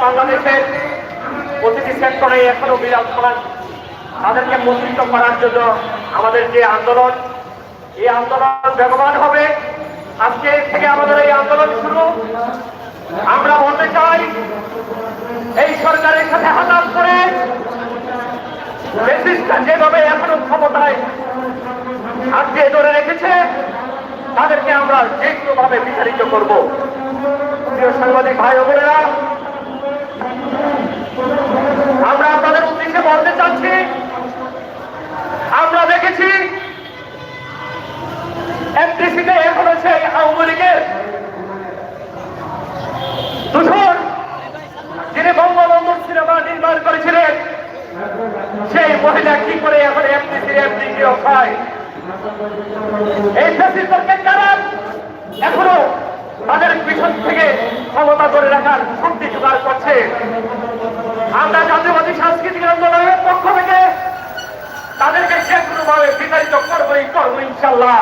বাংলাদেশের প্রতিটি সেক্টরে এখনো বিরাজ করেন, তাদেরকে মজবুত করার জন্য আমাদের যে আন্দোলন, এই আন্দোলন বেগবান হবে। আজকে থেকে আমাদের এই আন্দোলন শুরু। আমরা বলতে চাই, এই সরকারের সাথে হতাশ করে যেভাবে এখনো ক্ষমতায় আজকে ধরে রেখেছে, তাদেরকে আমরা যে কোনোভাবে বিতাড়িত করব। প্রিয় সাংবাদিক ভাই ও বোনেরা, আমরা আপনাদের উদ্দেশ্যে বলতে চাচ্ছি, আমরা দেখেছি এমটিসিতে এখনো সেই আওয়ামী লীগের দূষণ, যিনি বঙ্গবন্ধু সিনেমা নির্মাণ করেছিলেন, সেই মহিলা কি করে এখন এমটিসির এমডি নিয়োগ হয়। এই ফ্যাসিস্টকে কারা এখনো তাদের পিছন থেকে ক্ষমতা ধরে রাখার শক্তি জোগাড় করছে। আমরা জাতীয়বাদী সাংস্কৃতিক আন্দোলনের পক্ষ থেকে তাদেরকে যে কোনোভাবে বিতাড়িত করবো ইনশাল্লাহ।